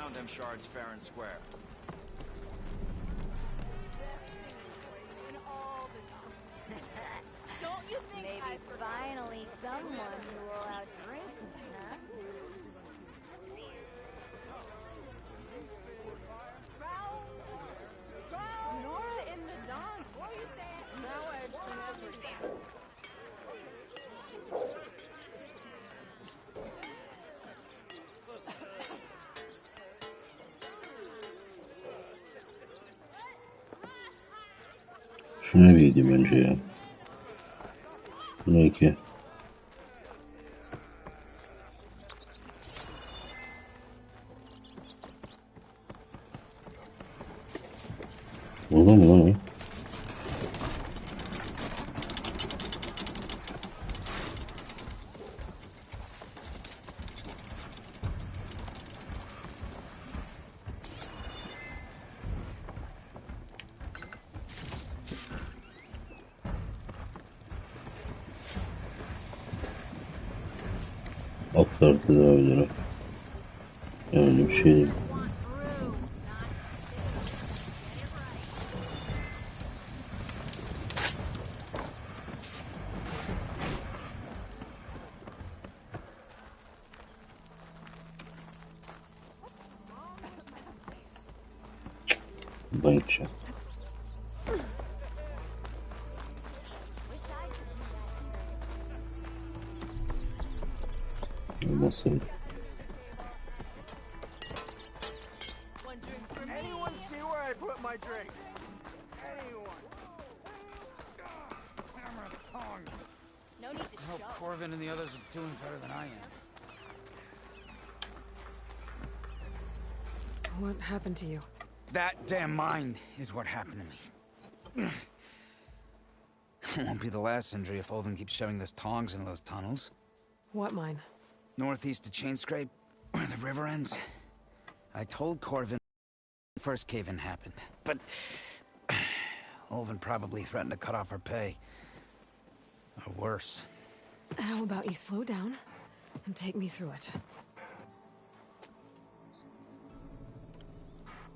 found them shards fair and square. Don't you think maybe finally someone who will outdrink me, huh? Nora in the dawn. What are you saying? Now edge and everything. Şuna bir gideyim önce ya. Buna 2. Burada mı lan o? Alt tarafta devam ederim. Yani bir şey değil. Buradan gideceğiz. Olmasaydı. Anyone see where I put my drink? Anyone? Hammer and tongs. No need to I hope show. Corvin and the others are doing better than I am. What happened to you? That damn mine is what happened to me. It won't be the last injury if Olvin keeps shoving those tongs into those tunnels. What mine? Northeast of Chain Scrape, where the river ends. I told Corvin the first cave-in happened, but Olvin probably threatened to cut off her pay. Or worse. How about you slow down and take me through it?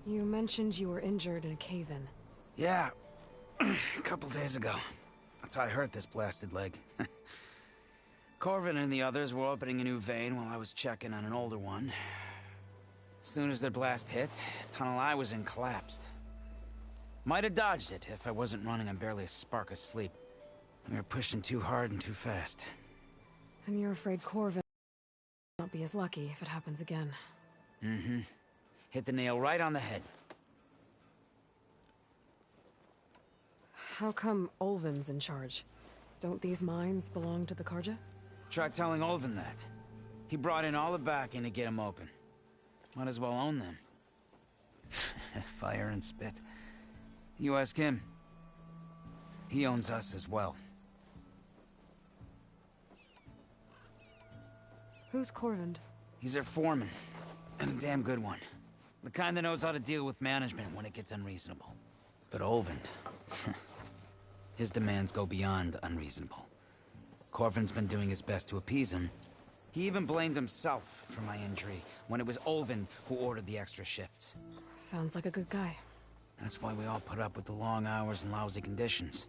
You mentioned you were injured in a cave-in. Yeah, a couple days ago. That's how I hurt this blasted leg. Corvin and the others were opening a new vein while I was checking on an older one. As soon as their blast hit, the tunnel I was in collapsed. Might have dodged it if I wasn't running on barely a spark of sleep. We were pushing too hard and too fast. And you're afraid Corvin will not be as lucky if it happens again. Mm-hmm. Hit the nail right on the head. How come Olvin's in charge? Don't these mines belong to the Karja? Try telling Olvin that. He brought in all the backing to get them open. Might as well own them. Fire and spit. You ask him. He owns us as well. Who's Corvin? He's their foreman. And a damn good one. The kind that knows how to deal with management when it gets unreasonable. But Olvin... his demands go beyond unreasonable. Corvin's been doing his best to appease him. He even blamed himself for my injury when it was Olvin who ordered the extra shifts. Sounds like a good guy. That's why we all put up with the long hours and lousy conditions.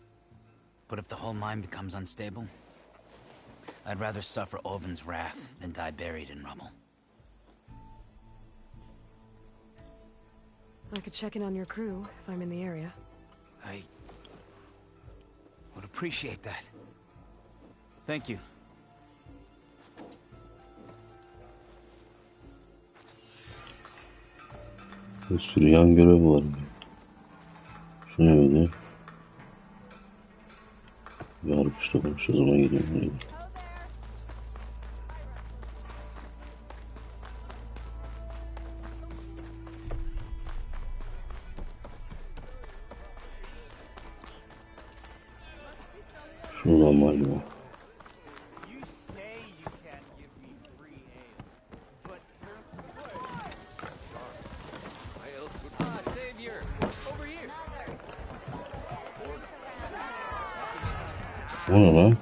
But if the whole mine becomes unstable, I'd rather suffer Olvin's wrath than die buried in rubble. I could check in on your crew if I'm in the area. I would appreciate that. Thank you. Bir sürü yan görev var. Şu ne öyle? Bir harpış toplamış, o zaman gidiyorum. Şuradan var gibi. O ne lan?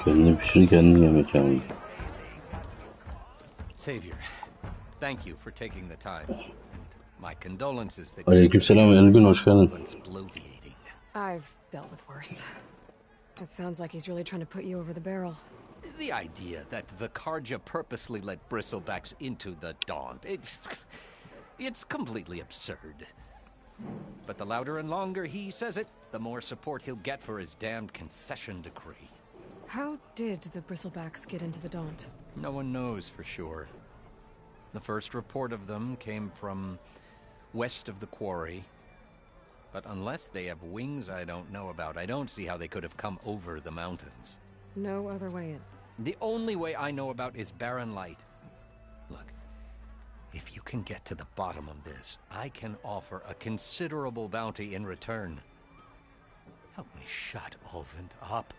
Kendine Şimdi kendin yemek abi. Savior, thank you for taking the time. And my condolences that Aleykümselam Elgün, hoş geldin. Alvin's bloviating. I've dealt with worse. It sounds like he's really trying to put you over the barrel. The idea that the Karja purposely let bristlebacks into the Daunt, it's completely absurd. But the louder and longer he says it, the more support he'll get for his damned concession decree. How did the bristlebacks get into the Daunt? No one knows for sure. The first report of them came from west of the quarry. But unless they have wings I don't know about, I don't see how they could have come over the mountains. No other way in. The only way I know about is barren light. Look, if you can get to the bottom of this, I can offer a considerable bounty in return. Help me shut Ulvund up.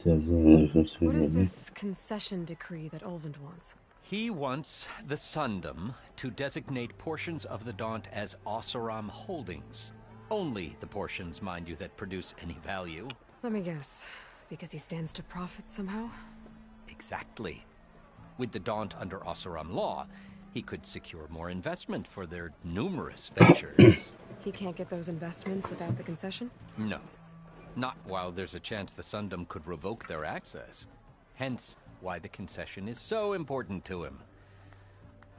What is this concession decree that Ulvund wants? He wants the Sundom to designate portions of the Daunt as Oseram holdings. Only the portions, mind you, that produce any value. Let me guess. Because he stands to profit somehow? Exactly. With the Daunt under Oseram law, he could secure more investment for their numerous ventures. He can't get those investments without the concession? No. Not while there's a chance the Sundom could revoke their access. Hence, why the concession is so important to him.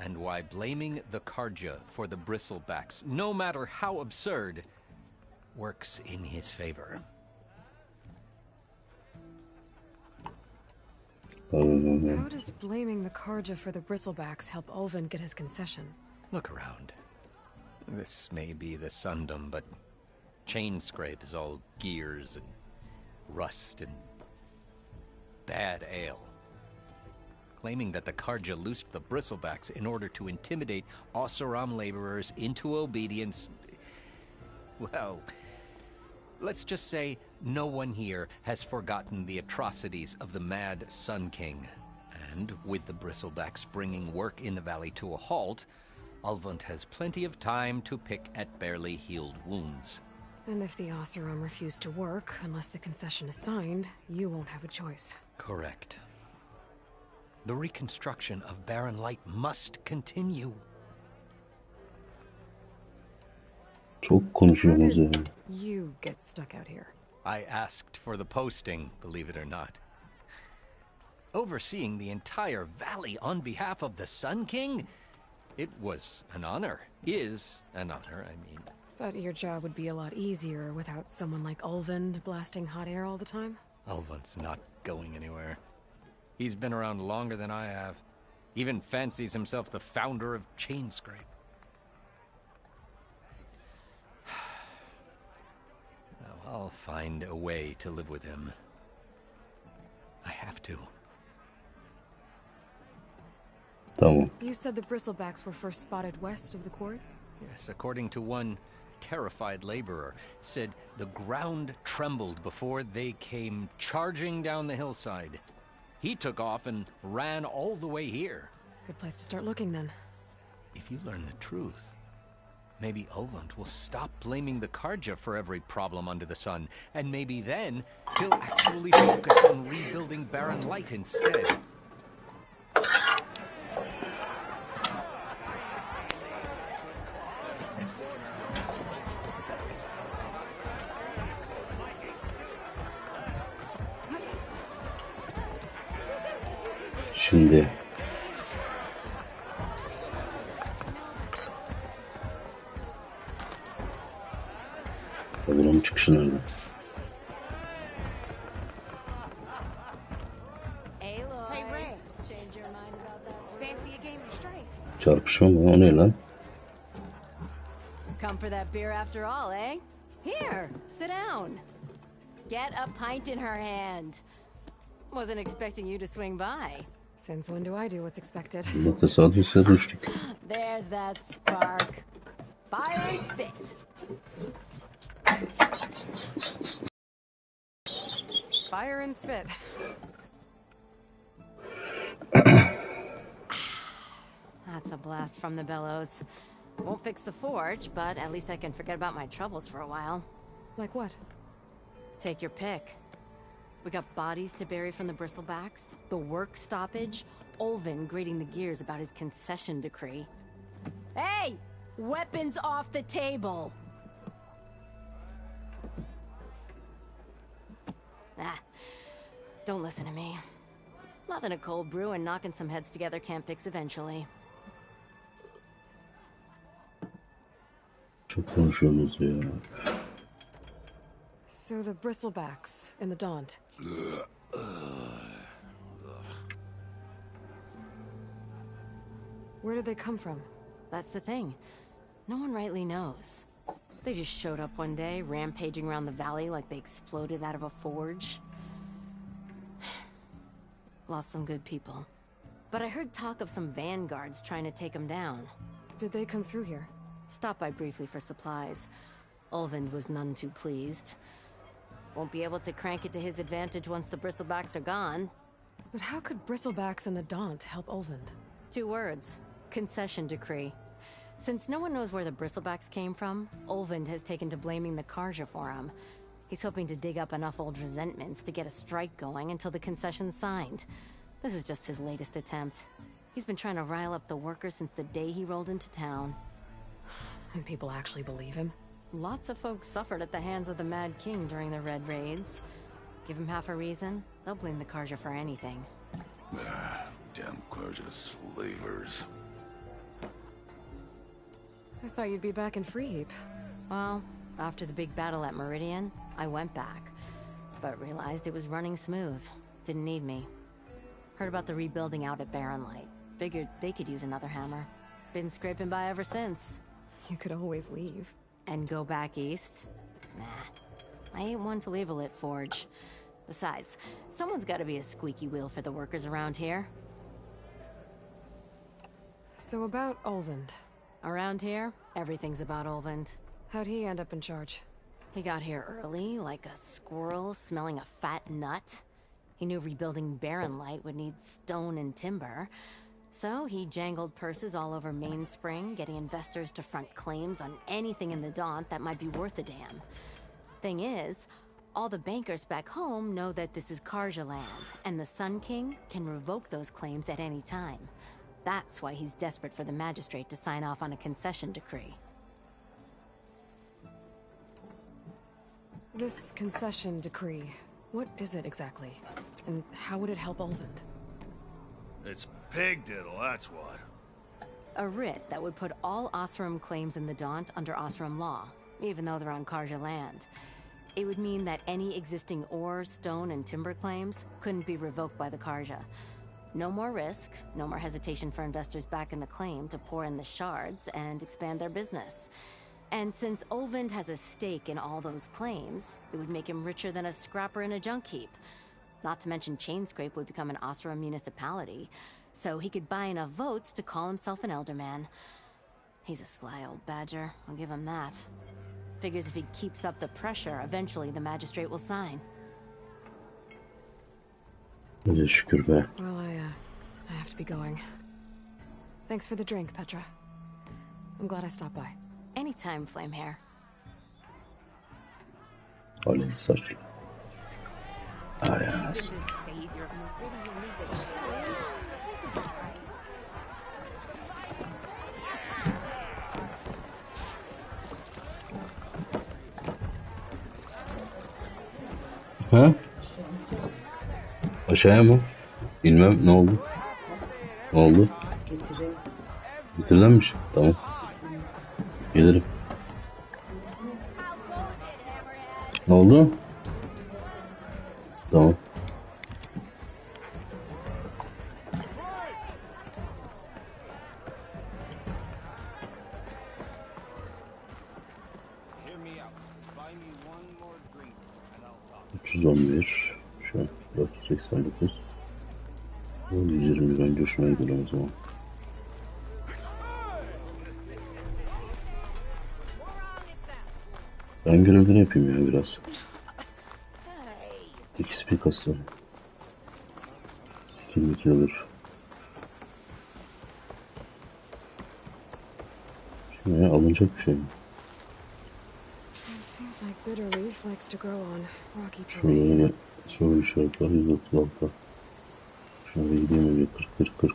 And why blaming the Karja for the bristlebacks, no matter how absurd, works in his favor. How does blaming the Karja for the bristlebacks help Ulvund get his concession? Look around. This may be the Sundom, but Chain Scrape is all gears and rust and bad ale. Claiming that the Karja loosed the bristlebacks in order to intimidate Oseram laborers into obedience. Well, let's just say no one here has forgotten the atrocities of the Mad Sun King. And with the bristlebacks bringing work in the valley to a halt, Ulvund has plenty of time to pick at barely healed wounds. And if the Oseram refuse to work, unless the concession is signed, you won't have a choice. Correct. The reconstruction of Barren Light must continue. Çok konuşuyoruz ya. You get stuck out here. I asked for the posting, believe it or not. Overseeing the entire valley on behalf of the Sun King? It was an honor. Is an honor, I mean. But your job would be a lot easier without someone like Ulvund blasting hot air all the time? Ulvund's not going anywhere. He's been around longer than I have. Even fancies himself the founder of Chain Scrape. Now, I'll find a way to live with him. I have to. Tamam. You said the bristlebacks were first spotted west of the quarry? Yes, according to one terrified laborer, said the ground trembled before they came charging down the hillside. He took off and ran all the way here. Good place to start looking, then. If you learn the truth, maybe Ulvund will stop blaming the Karja for every problem under the sun, and maybe then he'll actually focus on rebuilding Barren Light instead. Şimdi buranın çıkışı nerede? Hey, Ray. Change your mind about that? Fancy a game of strafe? Çarpışma mı? O ne lan? Come for that beer after all, eh? Here, sit down. Get a pint in her hand. Wasn't expecting you to swing by. Since when do I do what's expected? Bunda tesadüfe düştük. There's that spark. Fire and spit. Fire and spit. That's a blast from the bellows. Won't fix the forge, but at least I can forget about my troubles for a while. Like what? Take your pick. We got bodies to bury from the bristlebacks, the work stoppage, Olvin grating the gears about his concession decree. Hey! Weapons off the table! Ah, don't listen to me. Nothing a cold brew and knocking some heads together can't fix eventually. Çok konuşuyorsunuz ya. So the bristlebacks in the Daunt. Where did they come from? That's the thing. No one rightly knows. They just showed up one day, rampaging around the valley like they exploded out of a forge. Lost some good people. But I heard talk of some vanguards trying to take them down. Did they come through here? Stopped by briefly for supplies. Olvind was none too pleased. Won't be able to crank it to his advantage once the bristlebacks are gone. But how could bristlebacks and the Daunt help Olvind? 2 words. Concession decree. Since no one knows where the bristlebacks came from, Olvind has taken to blaming the Karja for him. He's hoping to dig up enough old resentments to get a strike going until the concession's signed. This is just his latest attempt. He's been trying to rile up the workers since the day he rolled into town. And people actually believe him? Lots of folks suffered at the hands of the Mad King during the Red Raids. Give him half a reason, they'll blame the Karja for anything. Damn Karja slavers. I thought you'd be back in Freeheap. Well, after the big battle at Meridian, I went back, but realized it was running smooth. Didn't need me. Heard about the rebuilding out at Barren Light. Figured they could use another hammer. Been scraping by ever since. You could always leave. And go back east? Nah. I ain't one to leave a lit forge. Besides, someone's gotta be a squeaky wheel for the workers around here. So about Olvind. Around here, everything's about Olvind. How'd he end up in charge? He got here early, like a squirrel smelling a fat nut. He knew rebuilding Barren Light would need stone and timber. So he jangled purses all over Mainspring, getting investors to front claims on anything in the Daunt that might be worth a damn. Thing is, all the bankers back home know that this is Karja land, and the Sun King can revoke those claims at any time. That's why he's desperate for the magistrate to sign off on a concession decree. This concession decree, what is it exactly? And how would it help Olvind? It's pig diddle, that's what. A writ that would put all Osram claims in the Daunt under Osram law, even though they're on Karja land. It would mean that any existing ore, stone, and timber claims couldn't be revoked by the Karja. No more risk, no more hesitation for investors back in the claim to pour in the shards and expand their business. And since Olvind has a stake in all those claims, it would make him richer than a scrapper in a junk heap. Not to mention Chainscrape would become an Osram municipality, so he could buy enough votes to call himself an elderman. He's a sly old badger, I'll give him that. Figures if he keeps up the pressure, eventually the magistrate will sign. Hadi şükür be. Well, I have to be going. Thanks for the drink, Petra. I'm glad I stopped by. Anytime, Flamehair. Alev saçlı. Ayaz. Ha? Aşağıya mı? Bilmem, ne oldu? Ne oldu? Bitirdin Tamam. Gelirim. Ne oldu? Tamam. Hear me out. Buy me one more drink and I'll talk. 311. Şu an 489. 120 bence hoşuma gider o zaman. Ben görevleri yapayım ya biraz. XP kası. 22 alır. Şimdi alınacak bir şey mi? It seems like bitter leaf likes to grow on rocky Şurada terrain. yine soru işareti var. 136. Şurada gideyim önce. 40.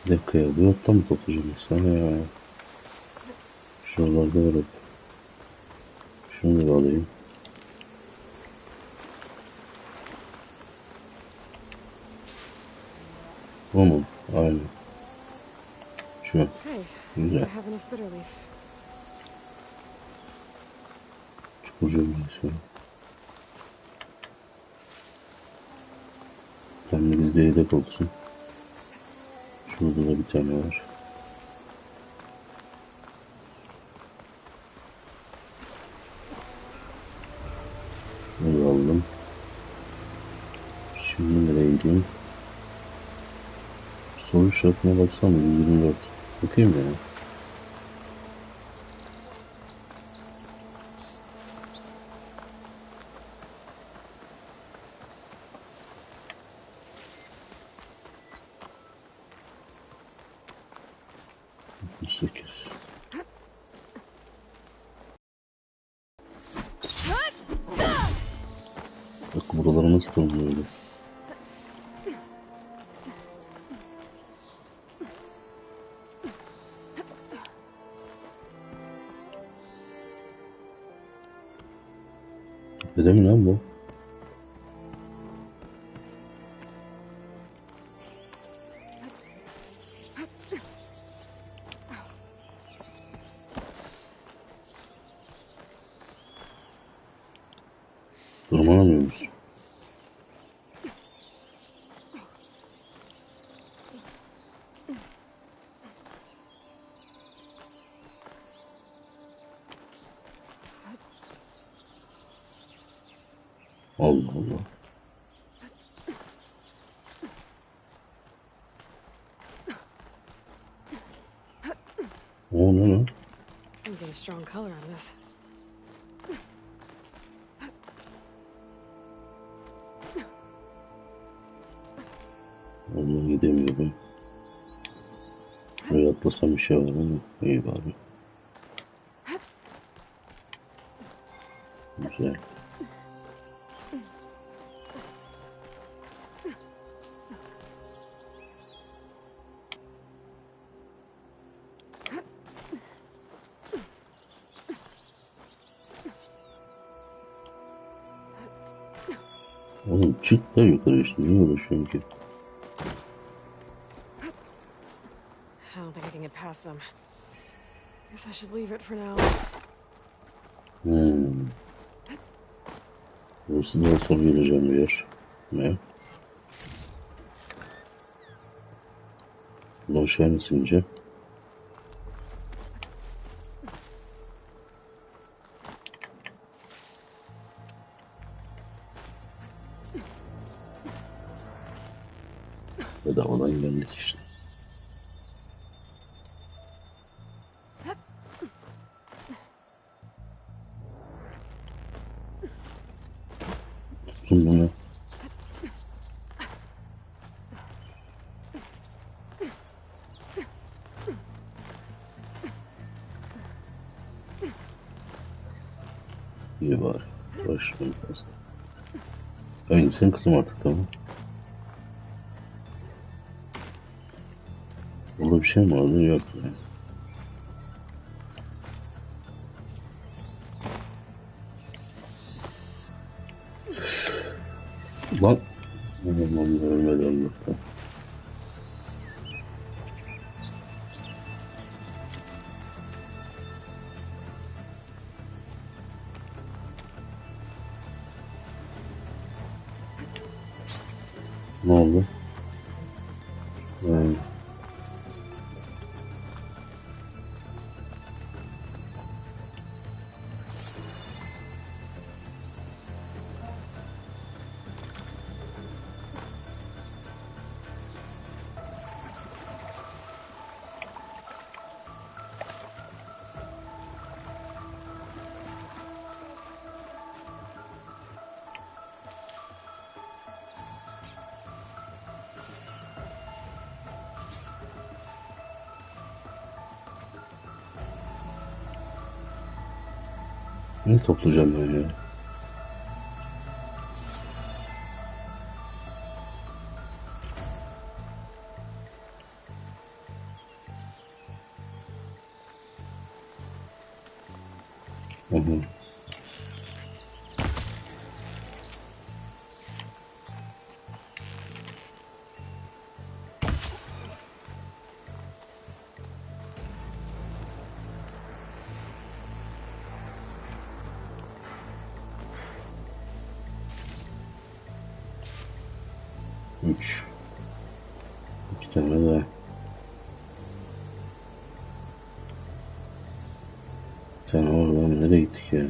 Bir dakika ya. Bir ottan mı toplayacağım sana ya? Şuralarda var hep. Şunu da alayım. Tamam. Aynen. Şu. Hey, I Güzel. have enough bitter leaf. Çukurca bir şey. Tam da bizde yedek olsun. Şurada da bir tane var. Bunu aldım. Şimdi nereye gideyim? Soru işaretine baksana 124. Bakayım ya. Bak buraları nasıl tanımlıyor öyle. Tepede mi lan bu? Tırmanamıyor musun? Allah Allah. O ne lan? I'm getting strong color on this. Ondan gidemiyorum. Şuraya atlasam bir şey var ama iyi bari. Güzel. Oğlum çık da yukarı işte. Niye uğraşıyorsun ki? I don't think I can get past them. Guess I should leave it for now. Burası daha sonra geleceğim bir yer. Ne? Buradan aşağı nasıl ineceğim? Bedavadan geldik işte. Tutun bunu. İyi bari. Uğraşmayın fazla. Aynı sen kızım artık tamam. Burada bir şey mi vardı? Yok yani. Lan. Aman ölmedi Allah'tan. Ne oldu? Ne toplayacağım ben ya? Hı hı. Üç. İki tane daha. Bir tane oradan nereye gittik ya?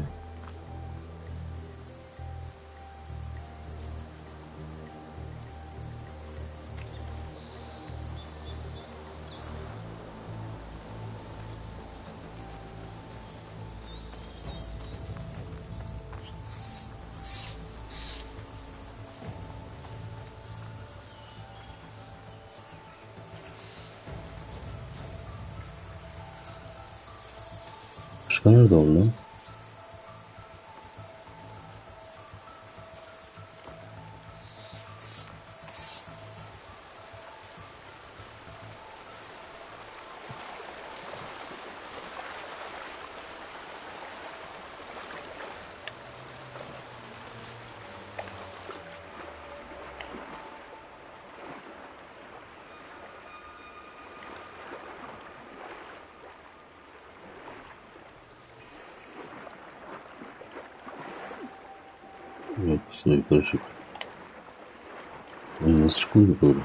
Başka nerede oldu lan? Yok, aslında yukarı çık. Lan nasıl çıkıldı yukarı?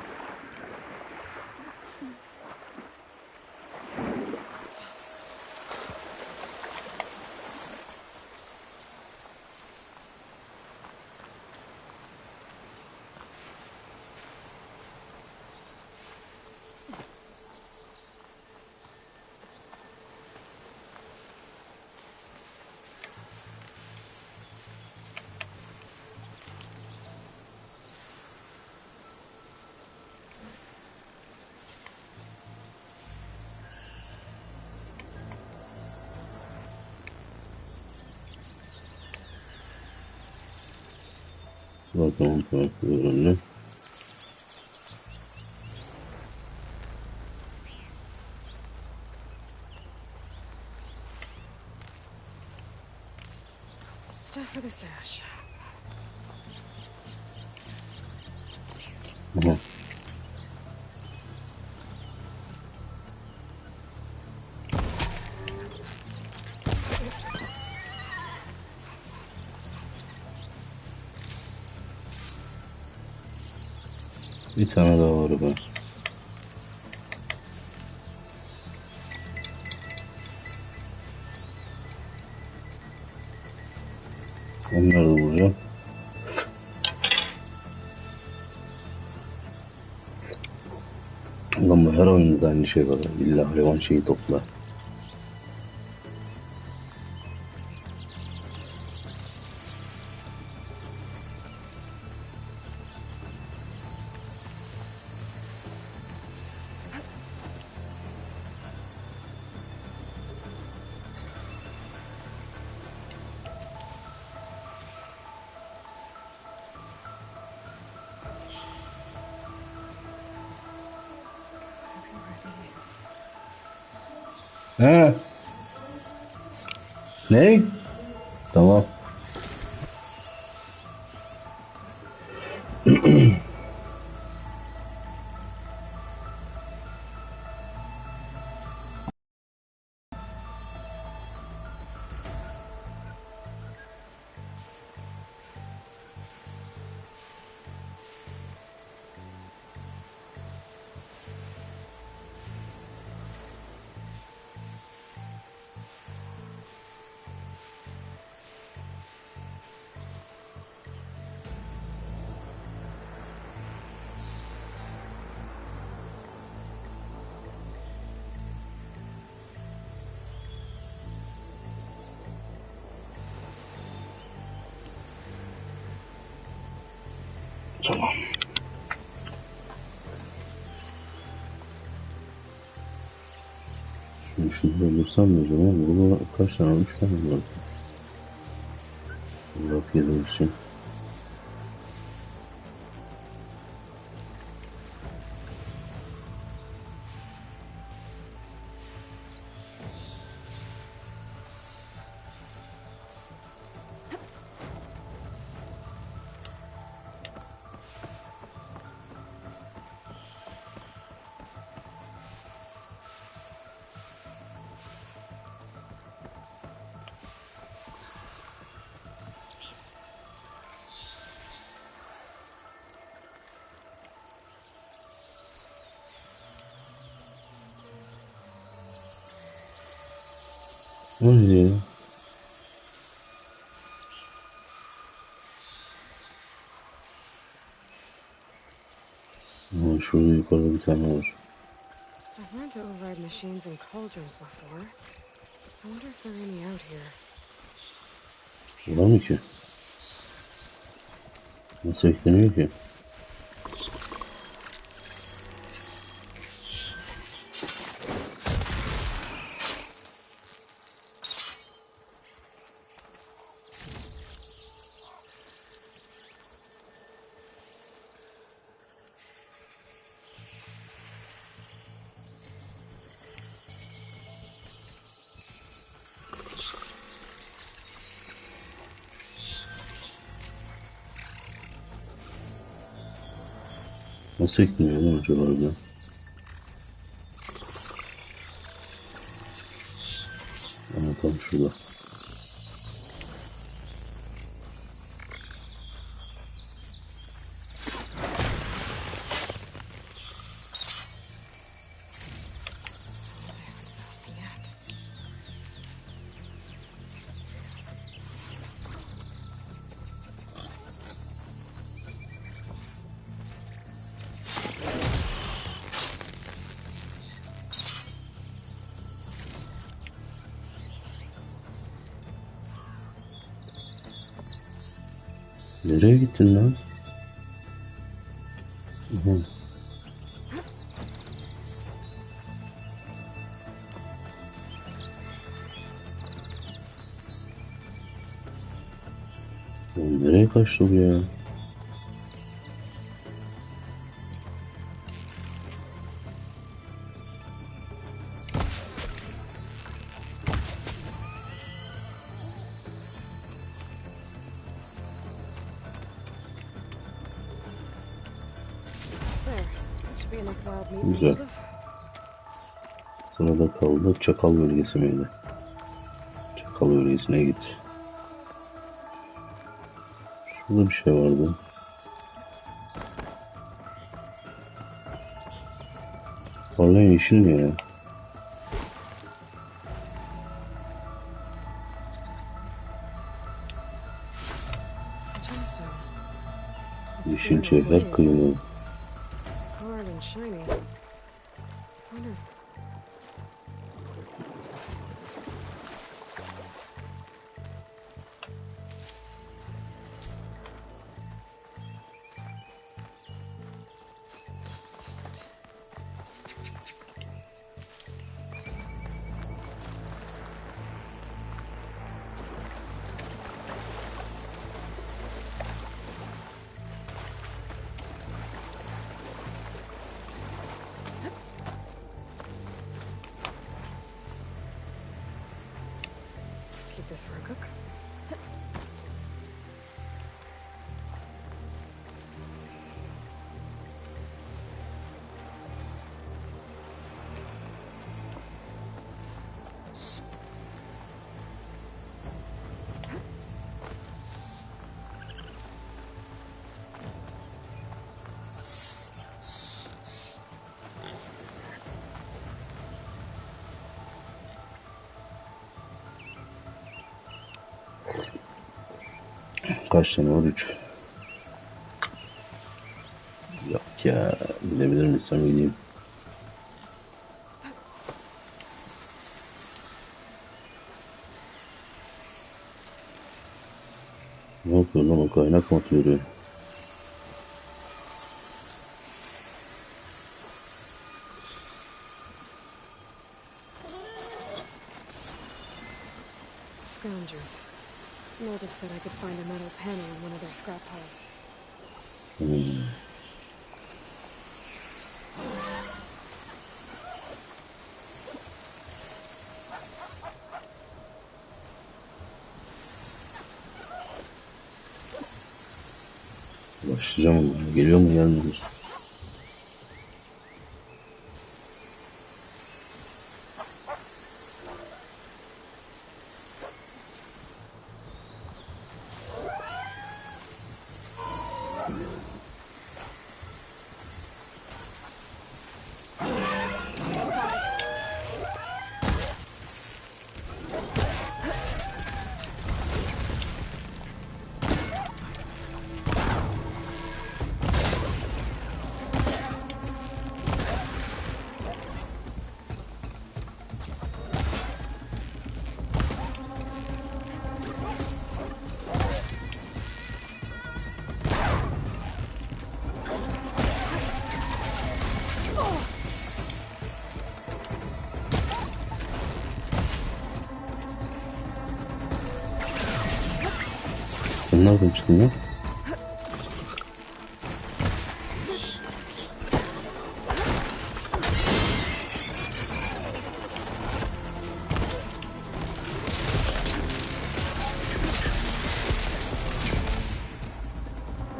Bakalım tarafıyor ne? Stuff for the stash. Aha. Bir tane daha var be. Onları da vuracağım. Ulan bu her oyunda aynı şey var. İlla hayvan şeyi topla. He. Ne? Tamam. Tamam. Şimdi şunu öldürsem mi o zaman? Burada kaç tane? 3 tane var. Rahat gezebilirsin. Hadi. Şurada yukarıda bir tane var. I've learned to override machines and cauldrons before. I wonder if there are any out here. Var mı ki? Nasıl ekleniyor ki? Nasıl ekleniyor lan acaba orada? Ama tam şurada. Nereye gittin lan? Aha. Oğlum nereye kaçtı bu ya? There. That should be enough wild meat to Güzel. live. Sırada kaldı. Çakal bölgesi miydi? Çakal bölgesine git. Şurada bir şey vardı. Parlayan yeşil mi ya? Gemstone. Yeşil şeyler kıyılı. Hard and shiny. Wonder. Keep this for a cook. Kaç tane var? 3. Yok ya. Gidebilir misin? Gideyim. Ne yapıyor lan, o kaynak mı atıyor? Scroungers. Native said I could find a metal panel in one of their scrap piles. Başlayacağım. Geliyor mu gelmiyor mu? Sen nereden çıktın ya?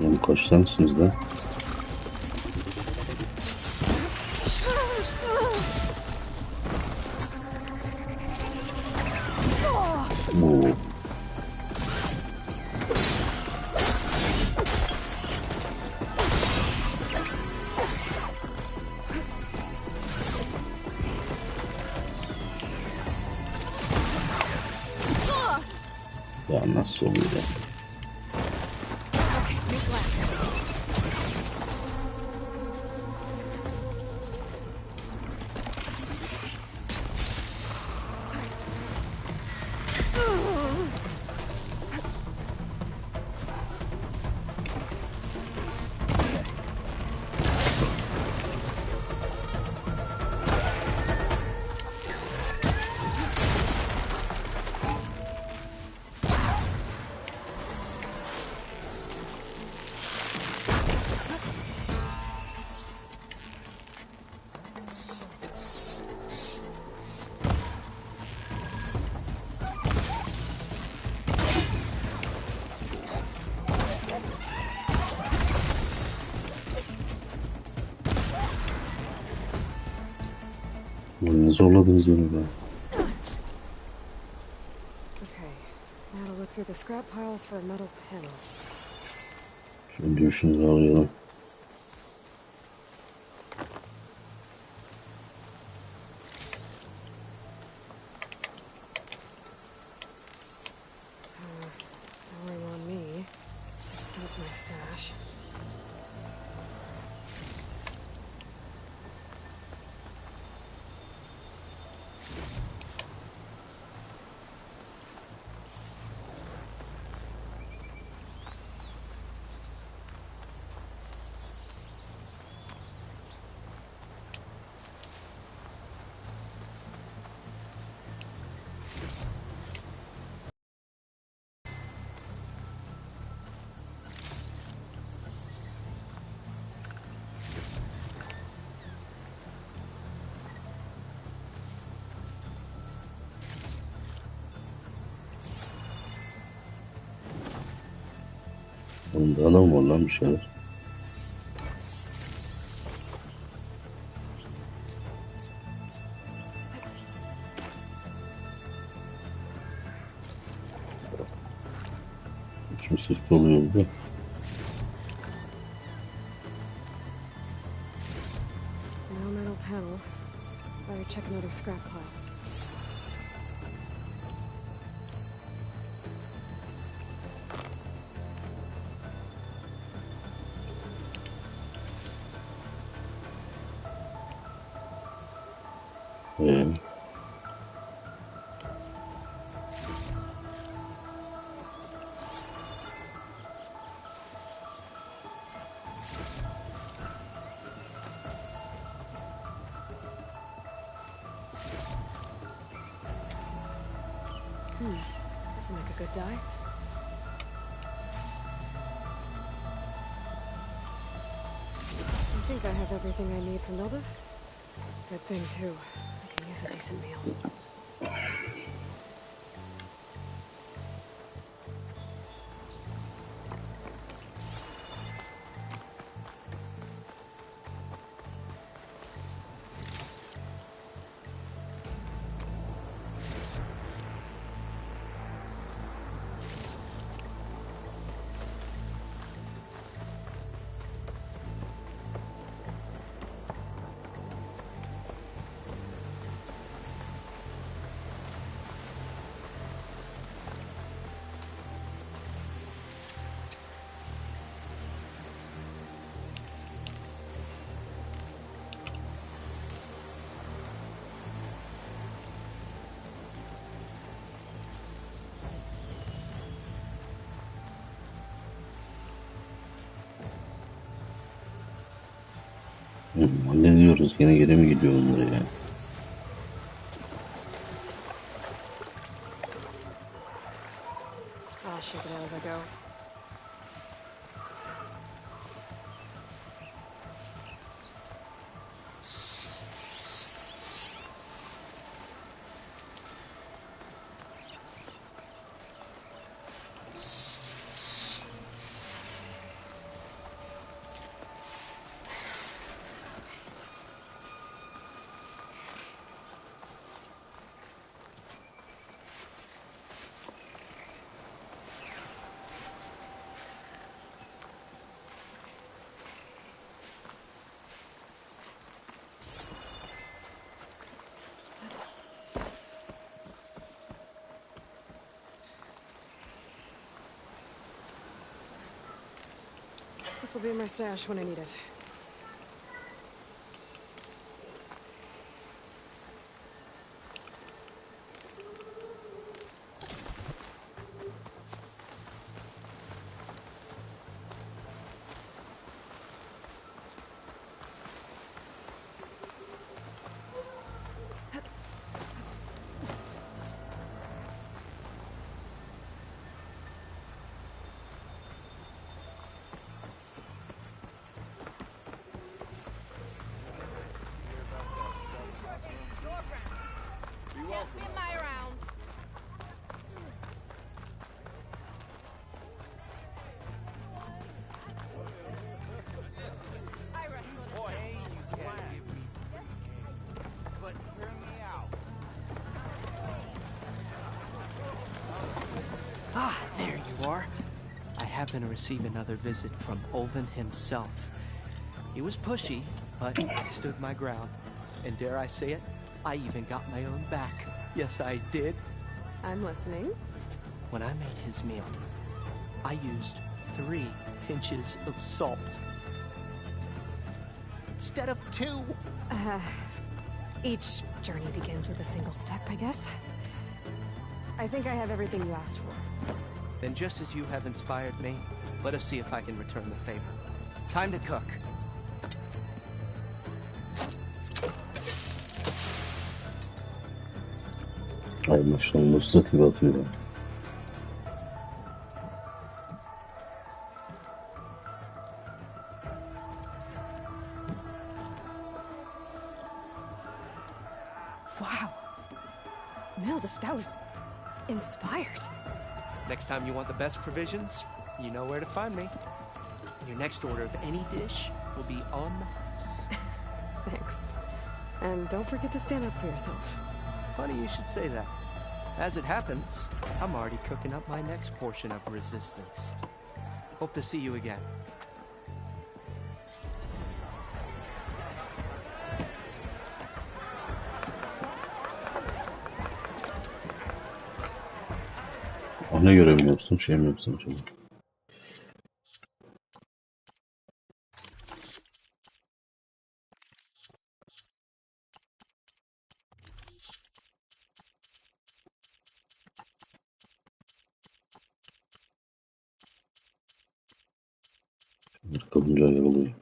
Yani kaç tanesiniz lan? Oo. Ya nasıl oluyor ya? Ne zorladınız beni be. Okay, now to look through the scrap piles for a metal panel. Şimdi işinizi arayalım. Knowing on me, so it's my stash. Onda adam var lan bir şeyler. Şimdi sesli oluyor burada. No metal panel. Better check another scrap pile. This'll make a good die. think I have everything I need for Mildiv. Good thing, too. I can use a decent meal. Hallediyoruz. Gene geri mi gidiyor onlara ya? I'll shake it out as I go. This'll be my stash when I need it. Ah, there you are. I happen to receive another visit from Olvin himself. He was pushy, but I stood my ground. And dare I say it, I even got my own back. Yes, I did. I'm listening. When I made his meal, I used 3 pinches of salt. Instead of 2. Each journey begins with a single step, I guess. I think I have everything you asked for. Then just as you have inspired me, let us see if I can return the favor. Time to cook. Ay maşallah usta tipi atıyor. Wow. Mildiv, that was inspired. Next time you want the best provisions, you know where to find me. And your next order of any dish will be on the house. Thanks. And don't forget to stand up for yourself. Funny you should say that. As it happens, I'm already cooking up my next portion of resistance. Hope to see you again. Ona göre mi yapsam şey mi yapsam acaba? Kalınca ayar oluyor.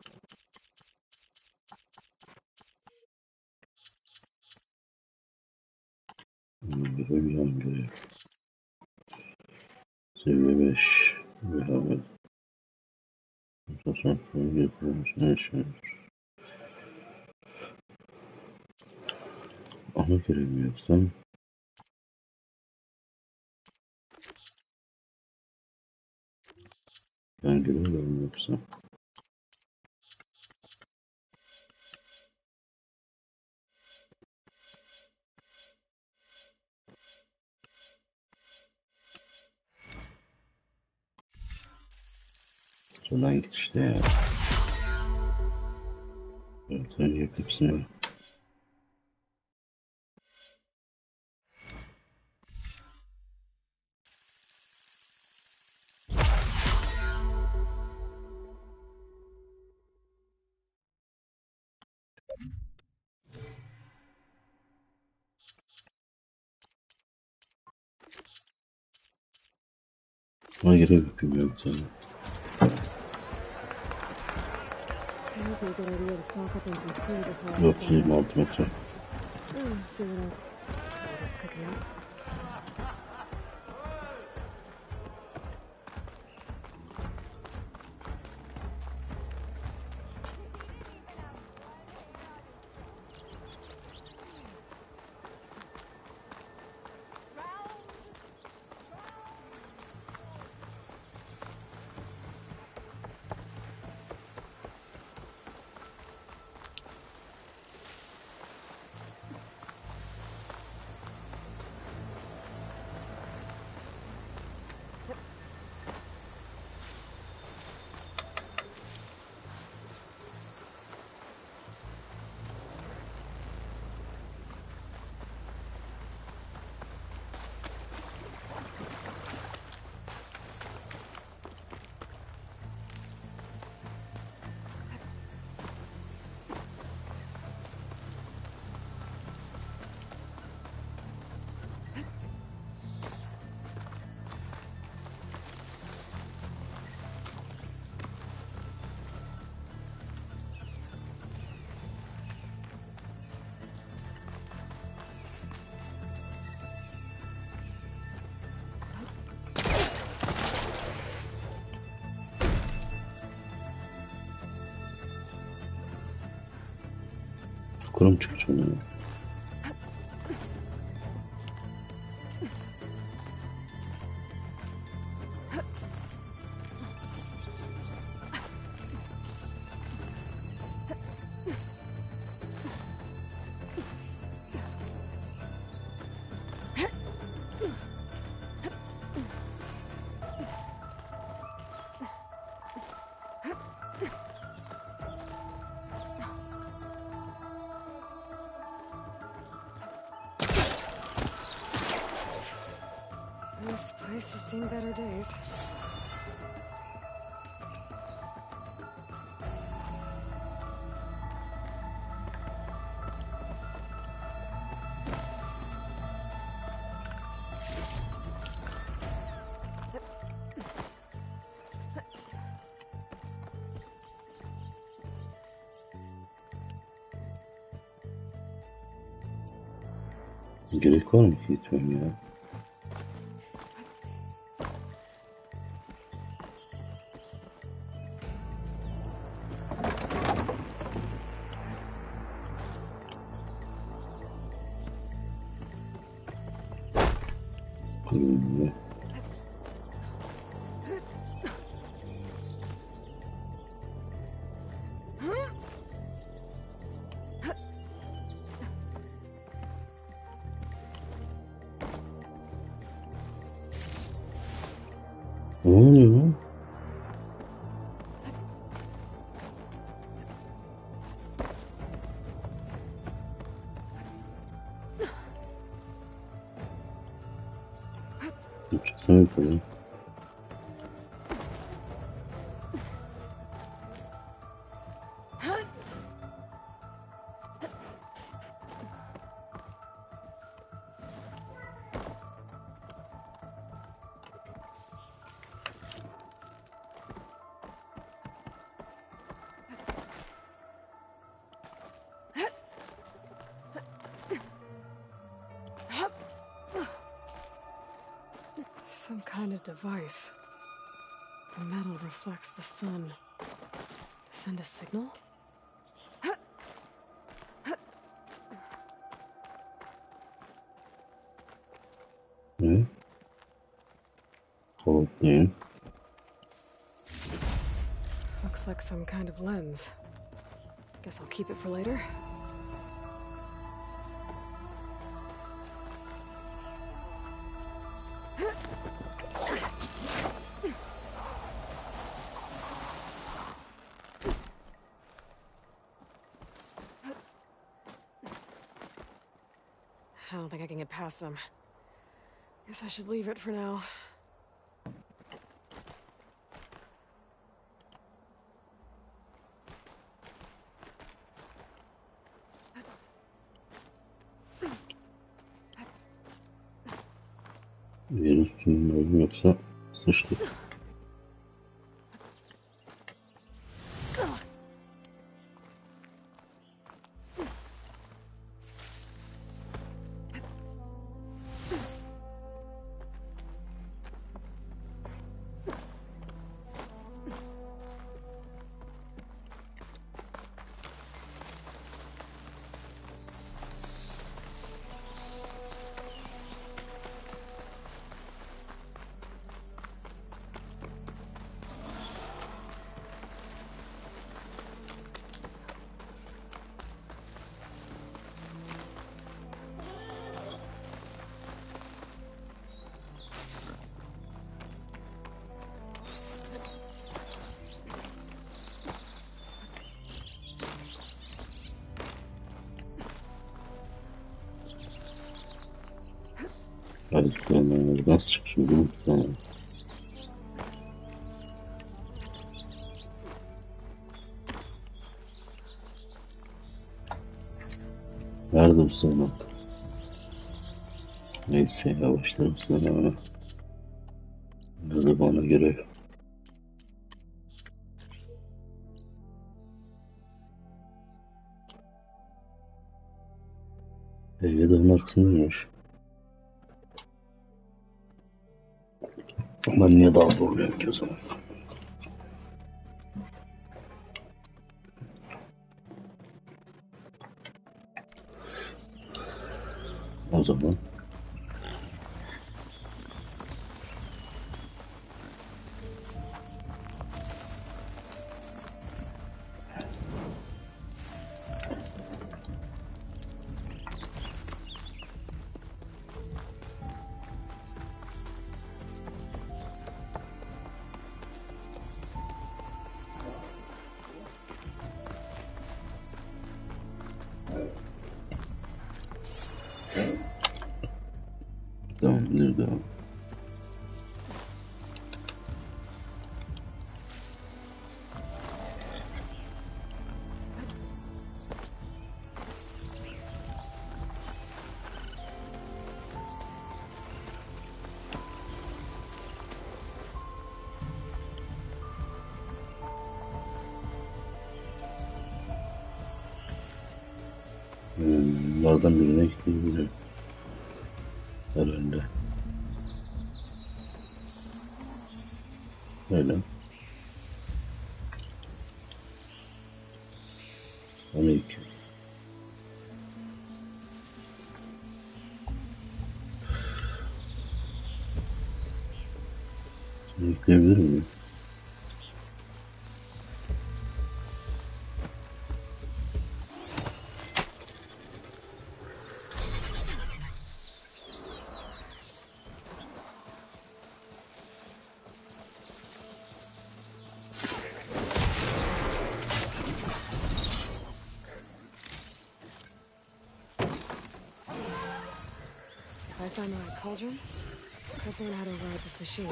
Görev yan görev. Seviye 5. Rehavet. Yapılmış ne işimiz? Ana görev mi yapsam? Ben görevler mi yapsam? Sıradan git işte ya. Evet, sen yap hepsini. Ama görev yapayım ya bir tane. Yok, 26 metre. Çukura mı çıkacağım ya? This place has seen better days. Gerek var mı ki gitmem ya? Kurumlu. Ne oluyor lan? Çıksana yukarı. Some kind of device. The metal reflects the sun. To send a signal? Bakayım. Looks like some kind of lens. Guess I'll keep it for later. I don't think I can get past them. Guess I should leave it for now. Bir üstünün lazım yoksa sıçtık. Hadi sen nasıl çıkışım bunu sana. Nerede bu sana? Neyse yavaşlarım sana. Nerede bana göre? Ya da onun arkasındaymış. Ben niye daha zorluyorum ki o zaman? O zaman devam. Bunlardan birine ekleyebilirim. Herhalde. Öyle. 12. Şimdi ekleyebilir miyim? If I find the right cauldron, could learn how to ride this machine.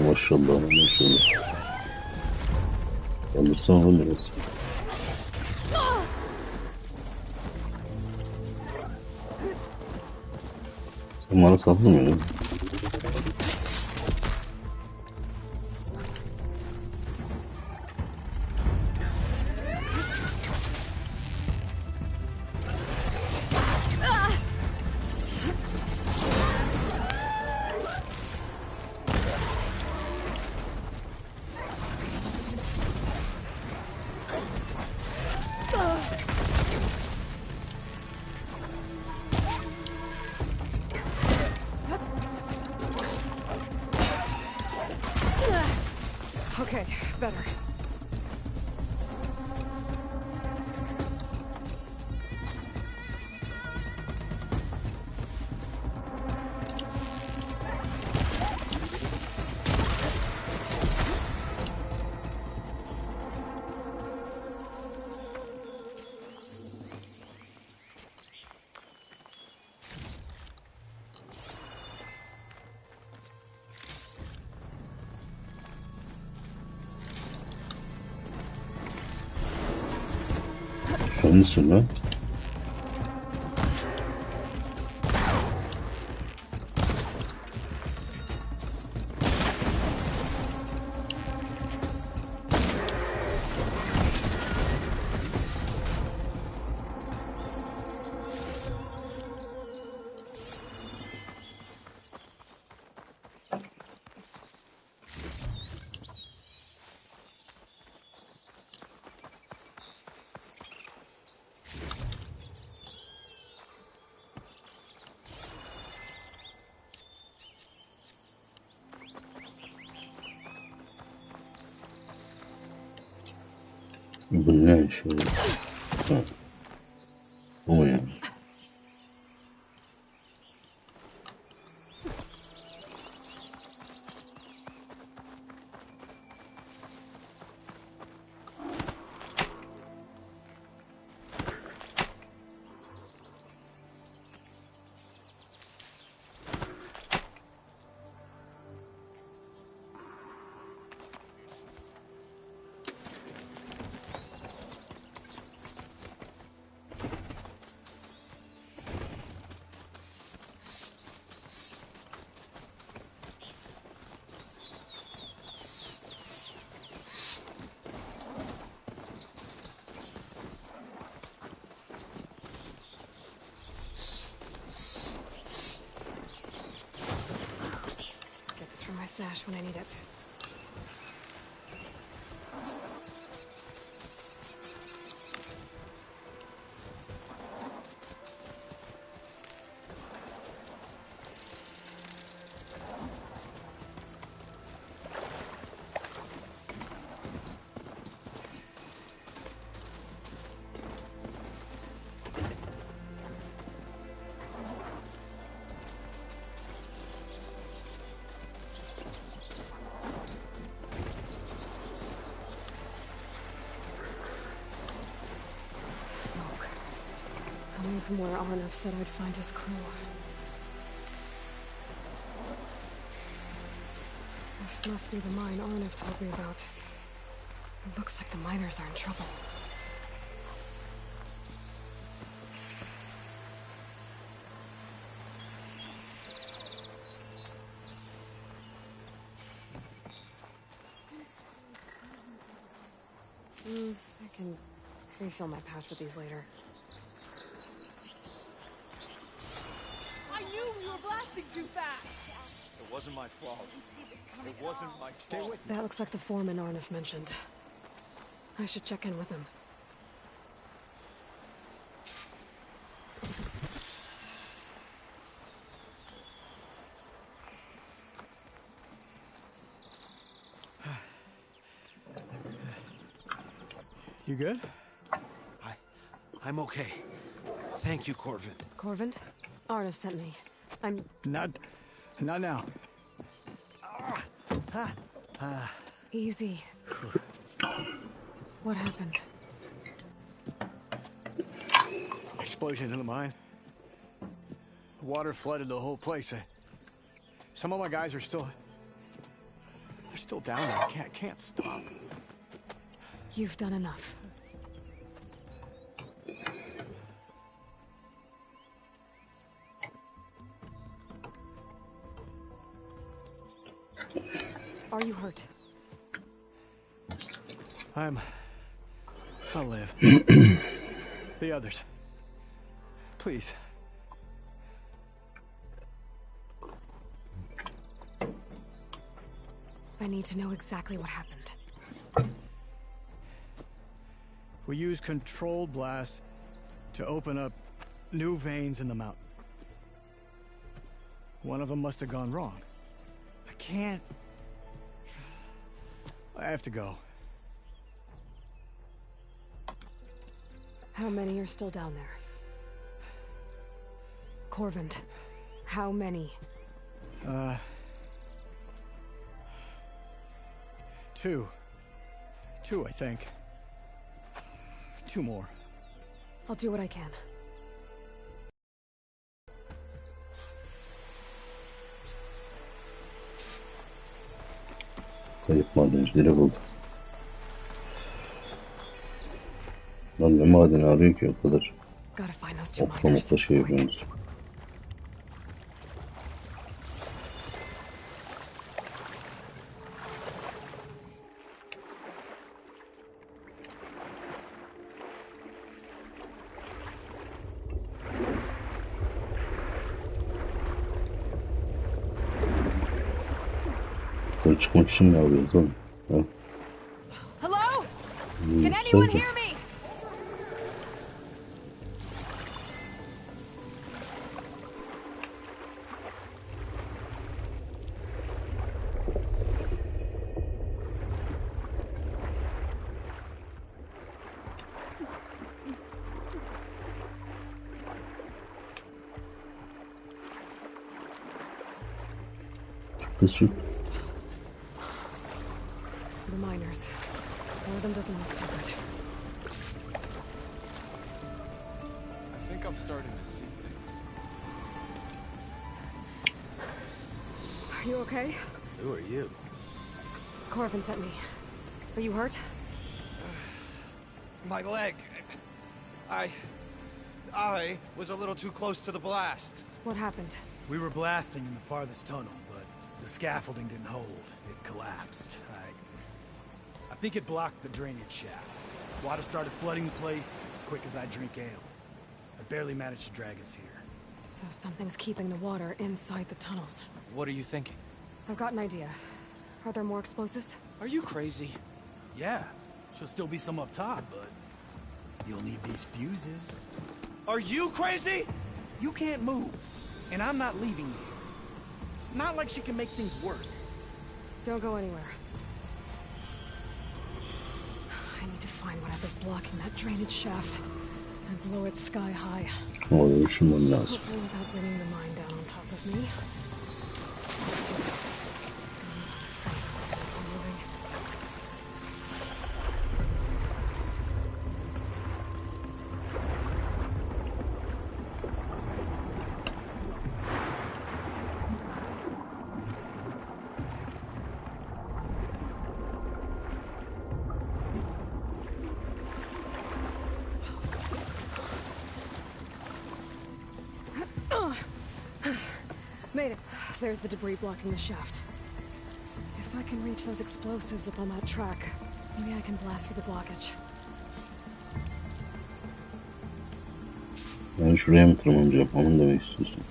Maşallah maşallah. Kalırsan onu biraz. Sen bana saldırmıyor musun? better. Sen misin lan? Bu ne işi? Ha. O mu yani? Get this from my stash when I need it. Coming from where Arnav said I'd find his crew. This must be the mine Arnav told me about. It looks like the miners are in trouble. I can refill my pouch with these later. I knew we were blasting too fast! It wasn't my fault. It wasn't my fault. That looks like the foreman Arnav mentioned. I should check in with him. You good? I'm okay. Thank you, Corvin. Corvin? Arnav sent me. I'm... Not now. Easy. What happened? Explosion in the mine. Water flooded the whole place. Some of my guys are still... They're still down there. I can't stop. You've done enough. Are you hurt? I'll live. The others. Please. I need to know exactly what happened. We used controlled blasts to open up new veins in the mountain. One of them must have gone wrong. I have to go. How many are still down there? Corvin, how many? Two. Two, I think. Two more. I'll do what I can. Kayıp madencileri buldu. Lan ne madeni arıyor ki o kadar? Gotta find those two Okla miners. mokla şey yapıyorsunuz. Yukarı çıkmak için ne yapıyoruz oğlum? Ha? Hello? İyi, Can anyone güzel de. hear me? Kız çık. The miners. One of them doesn't look too good. I think I'm starting to see things. Are you okay? Who are you? Corvin sent me. Are you hurt? My leg. I was a little too close to the blast. What happened? We were blasting in the farthest tunnel, but the scaffolding didn't hold. It collapsed. I think it blocked the drainage shaft. Water started flooding the place as quick as I drink ale. I barely managed to drag us here. So something's keeping the water inside the tunnels. What are you thinking? I've got an idea. Are there more explosives? Are you crazy? Yeah, should still be some up top, but you'll need these fuses. Are you crazy? You can't move, and I'm not leaving you. It's not like she can make things worse. Don't go anywhere. I need to find whatever's blocking that drainage shaft and blow it sky high. Orada düşünmem lazım. Hopefully without bringing the mine down on top of me. Made it. There's the debris blocking the shaft. If I can reach those explosives up on that track, maybe I can blast through the blockage. Yani şuraya mı tırmanacağım? Onu demek istiyorsun.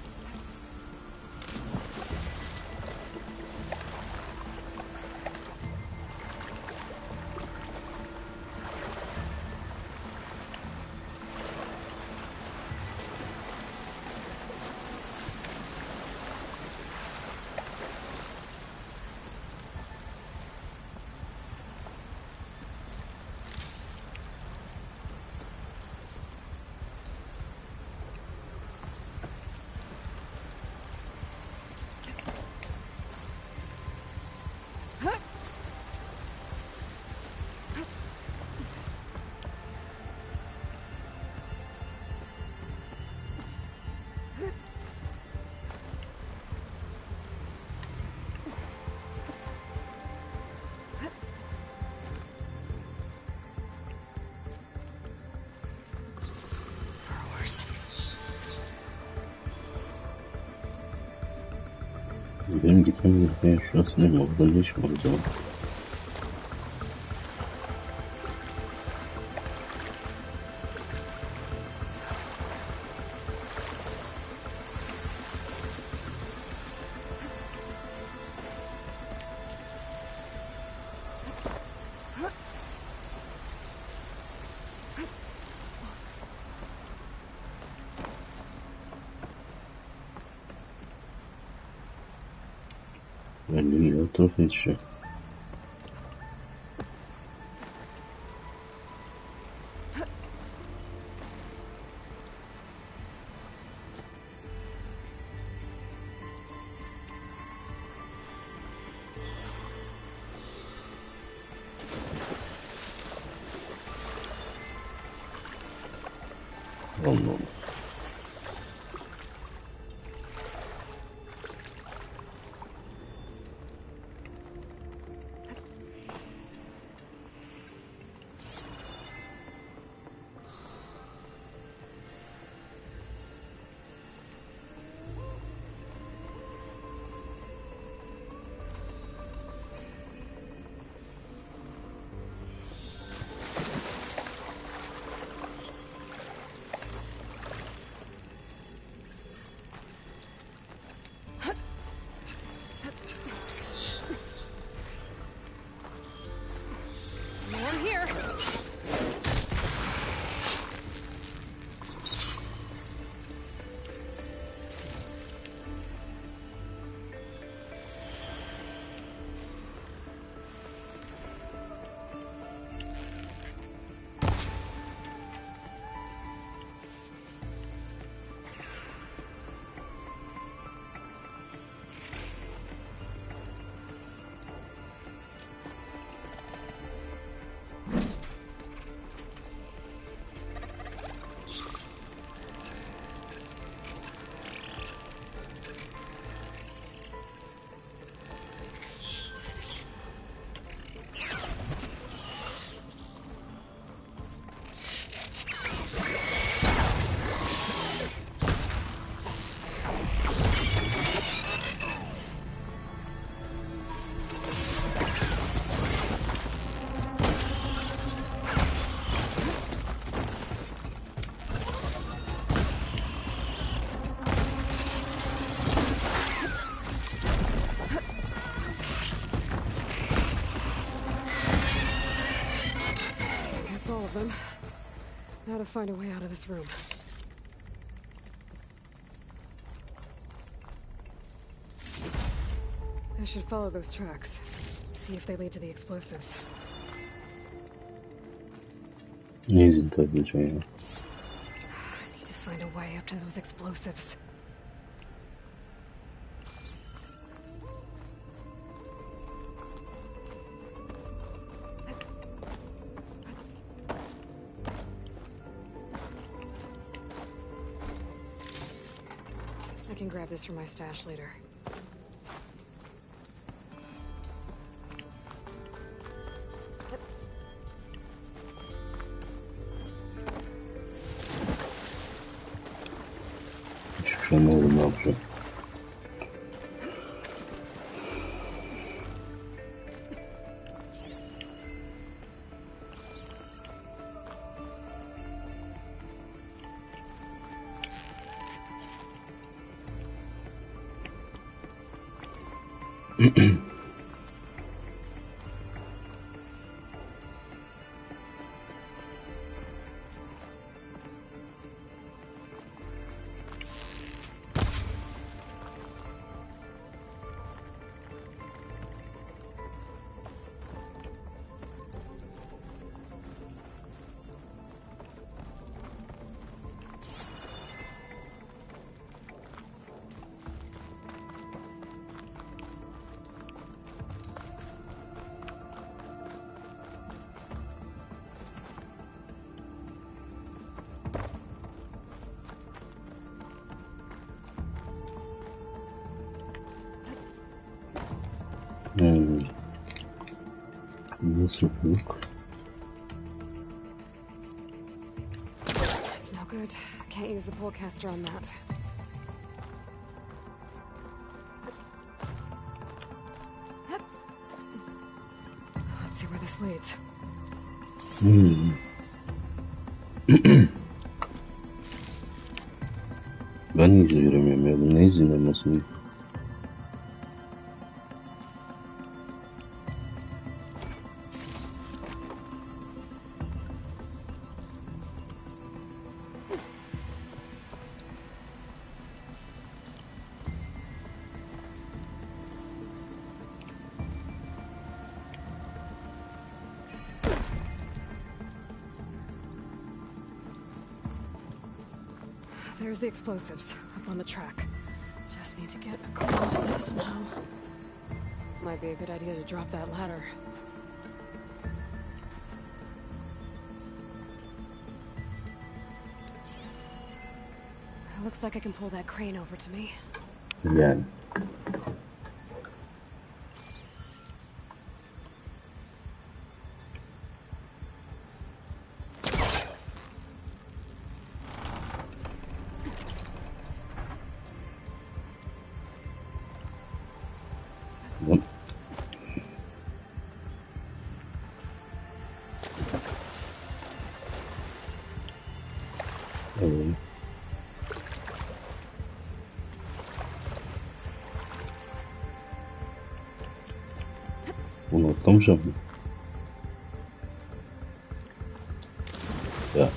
Benim gitmem gereken şurası değil mi? Orada ne işim var o zaman? Ben de o tarafa yetişiyorum. Allah Allah. Man here. All of them. Now to find a way out of this room. I should follow those tracks. See if they lead to the explosives. Ne izin tabii ya. I need to find a way up to those explosives. I can grab this from my stash later. Şükran oğlum ne yapacağım? Nasıl yapıyorduk? It's no good. Can't use the pullcaster on that. Let's see where this leads. Ben iyice göremiyorum ya. Bu ne izlenmesi? There's the explosives up on the track. Just need to get across somehow. Might be a good idea to drop that ladder. Looks like I can pull that crane over to me. Yani. Tamam. Evet. Bunu atlamayacağım mı? Ya.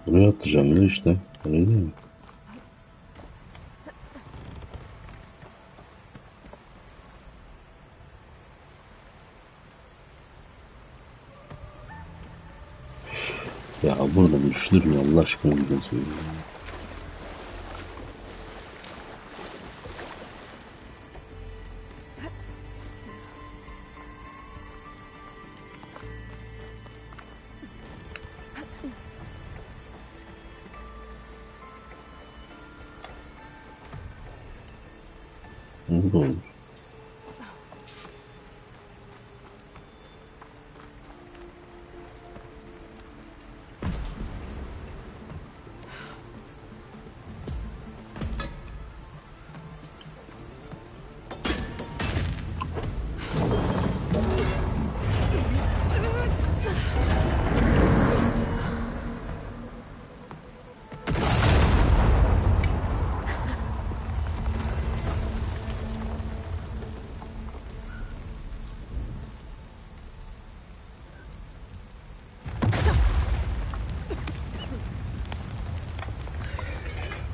Buraya atacağım ya işte. Öyle değil mi? Ya burada düşülür mü Allah aşkına güzel söyleyeyim. Bu da olur.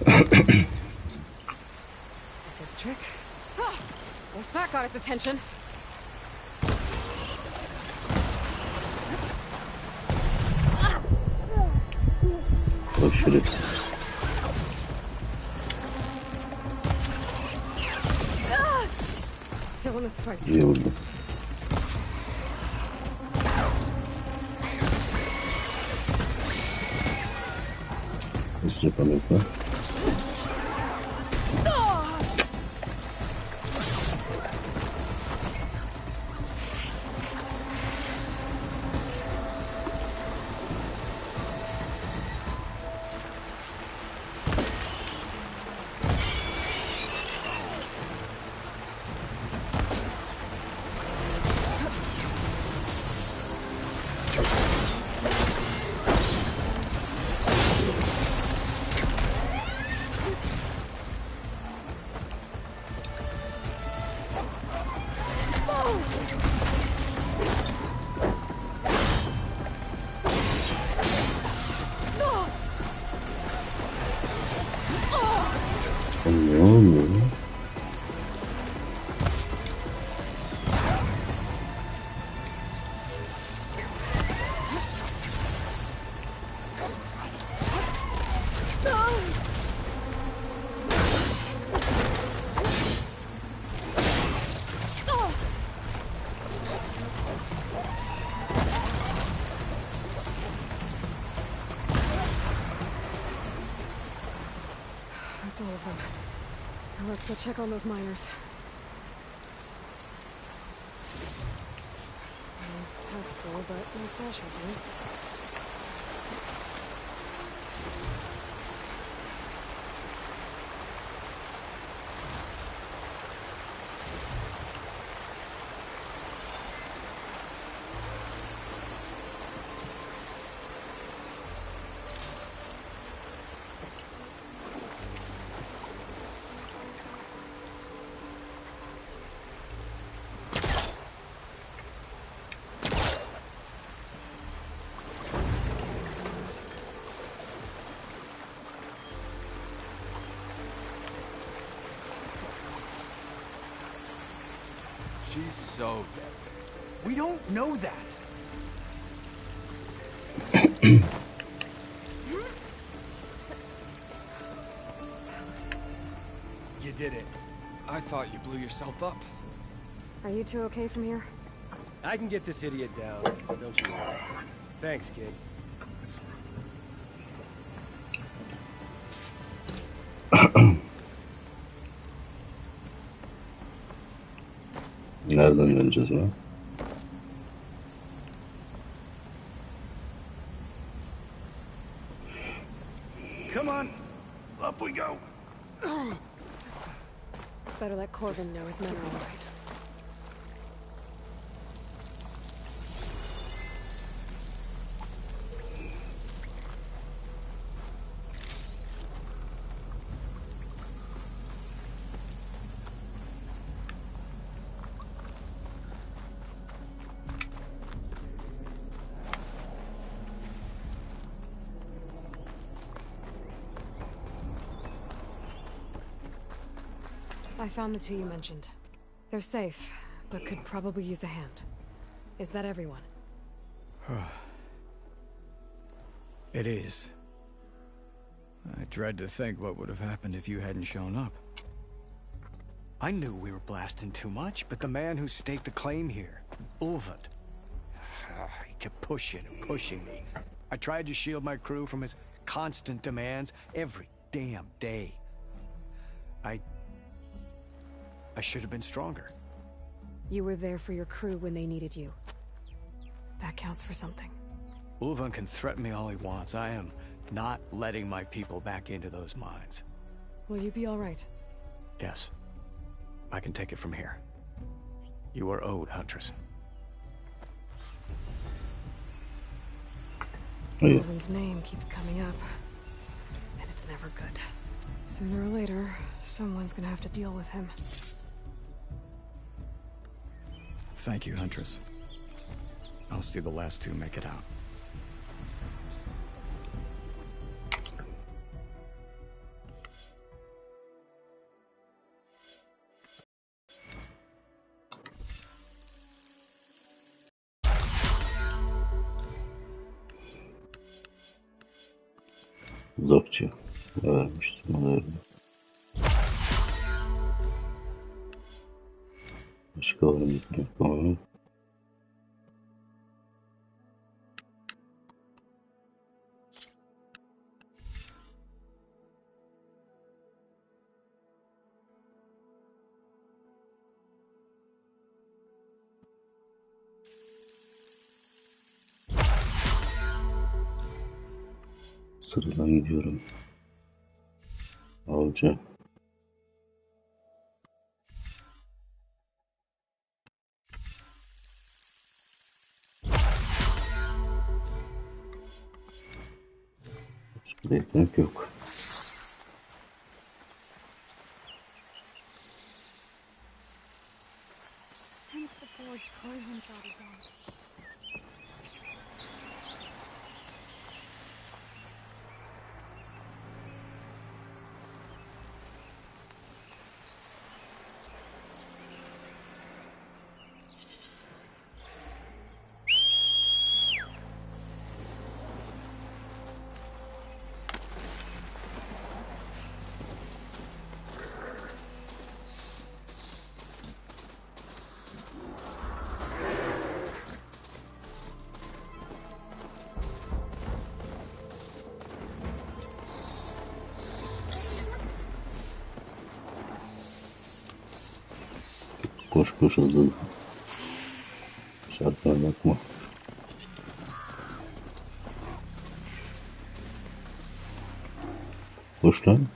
Did the trick. Guess that got its attention. Bak şerefsiz. Feeling the sparks. İyi oldu. Nasıl yapalım? Ne oluyor? That's all of them. Now let's go check on those miners. Pack's full, but no stashes, right? She's so dead. We don't know that. You did it. I thought you blew yourself up. Are you two okay from here? I can get this idiot down. Don't you worry. Thanks, kid. Nereden döneceğiz lan? Come on. Up we go. Better let Corbin know his men are all right. I found the two you mentioned. They're safe, but could probably use a hand. Is that everyone? It is. I dread to think what would have happened if you hadn't shown up. I knew we were blasting too much, but the man who staked the claim here, Ulven, he kept pushing and pushing me. I tried to shield my crew from his constant demands every damn day. I should have been stronger. You were there for your crew when they needed you. That counts for something. Ulven can threaten me all he wants. I am not letting my people back into those mines. Will you be all right? Yes. I can take it from here. You are owed, Huntress. Ulven's name keeps coming up. And it's never good. Sooner or later, someone's gonna have to deal with him. Thank you, Huntress. I'll see the last two make it out. Uzakçı. Vermiştim onu. Başka var mı? Tamam. Sıradan gidiyorum. Avcı. Başka da ekmek yok. Hence the forge Corbin thought is on. Koş koş hızlı. Şartlara bakma. Koş lan.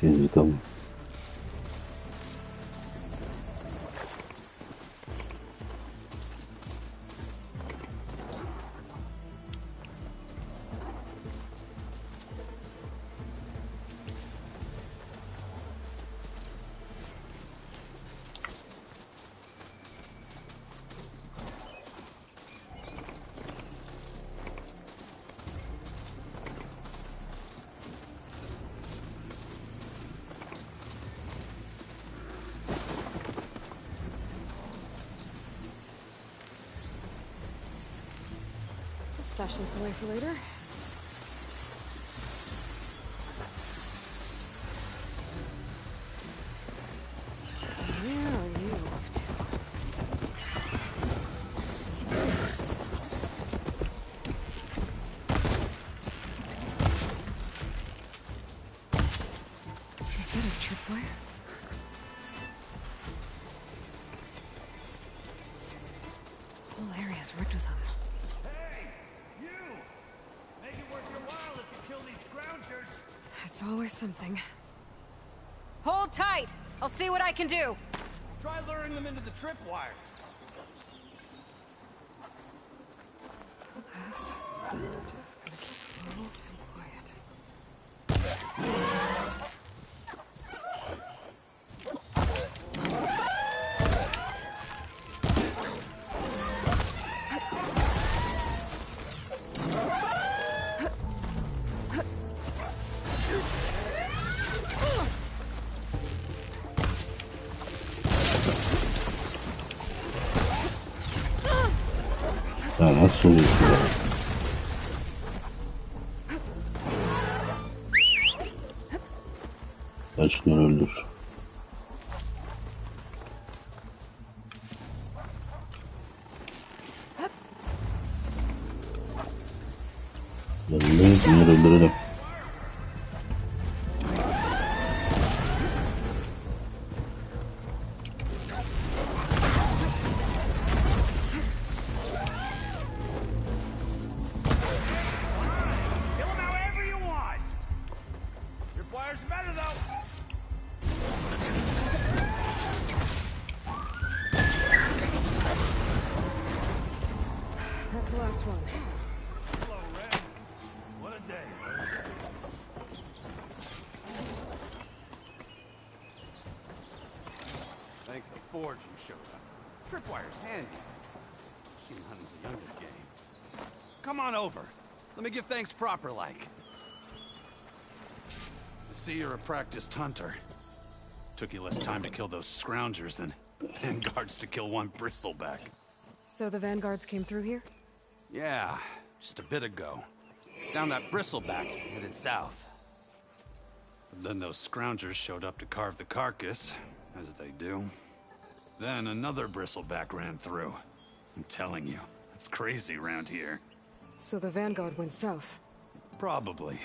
Şey zıkama. stash this away for later. Where are you off to? Is that a tripwire? Whole area's rigged with them. Hey, you! Make it worth your while if you kill these scroungers. It's always something. Hold tight! I'll see what I can do! Try luring them into the tripwires. Pass. Just gonna keep low and quiet. Ya nasıl oluyor bu ya? Gerçekten öldür. Bunları öldürelim. Kill them however you want. Your fire's better though. That's the last one. Hello, Red. What a day. Thank the Forge you showed up. Tripwire's handy. Machine hunting's the youngest game. Come on over. Let me give thanks proper like. I see you're a practiced hunter. Took you less time to kill those scroungers than vanguards to kill one bristleback. So the vanguards came through here? Yeah, just a bit ago. Down that bristleback, headed south. But then those scroungers showed up to carve the carcass, as they do. Then another bristleback ran through. I'm telling you, it's crazy around here. So the vanguard went south? Probably.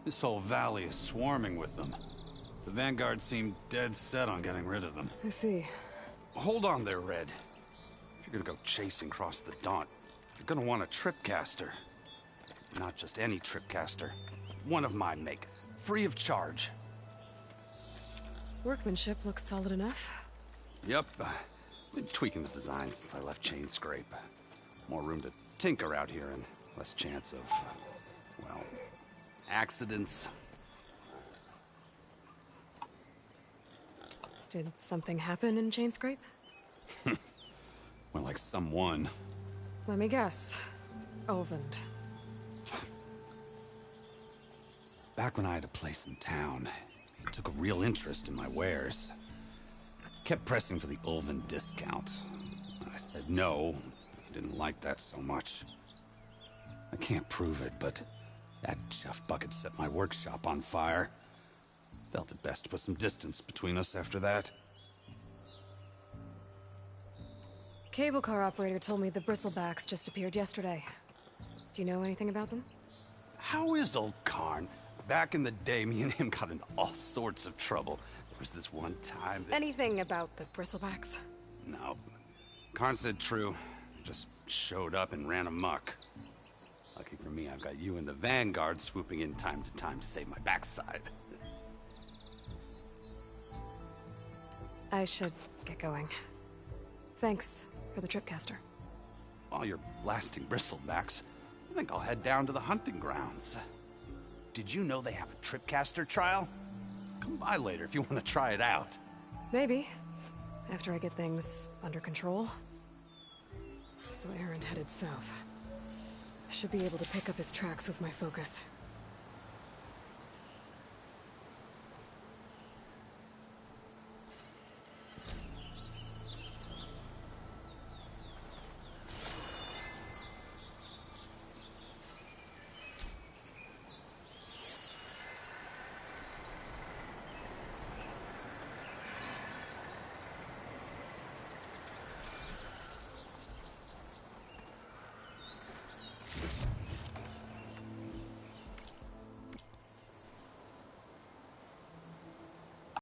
This whole valley is swarming with them. The vanguard seemed dead set on getting rid of them. I see. Hold on there, Red. If you're gonna go chasing across the Daunt, you're gonna want a tripcaster. Not just any tripcaster. One of my make. Free of charge. Workmanship looks solid enough. Yep. Been tweaking the design since I left Chain Scrape. More room to tinker out here and less chance of, well, accidents. Did something happen in Chain Scrape? Well, like someone. Let me guess. Olvend. Back when I had a place in town, he took a real interest in my wares. Kept pressing for the Ulven discount. I said no. He didn't like that so much. I can't prove it, but that chuff bucket set my workshop on fire. Felt it best to put some distance between us after that. Cable car operator told me the bristlebacks just appeared yesterday. Do you know anything about them? How is old Karn? Back in the day, me and him got into all sorts of trouble. There was this one time that... Anything about the bristlebacks? No. Karn said true. Just showed up and ran amok. Lucky for me, I've got you and the Vanguard swooping in time to save my backside. I should get going. Thanks for the tripcaster. While you're blasting bristlebacks, I think I'll head down to the hunting grounds. Did you know they have a tripcaster trial? Come by later if you want to try it out. Maybe. After I get things under control. So Aaron headed south. I should be able to pick up his tracks with my focus.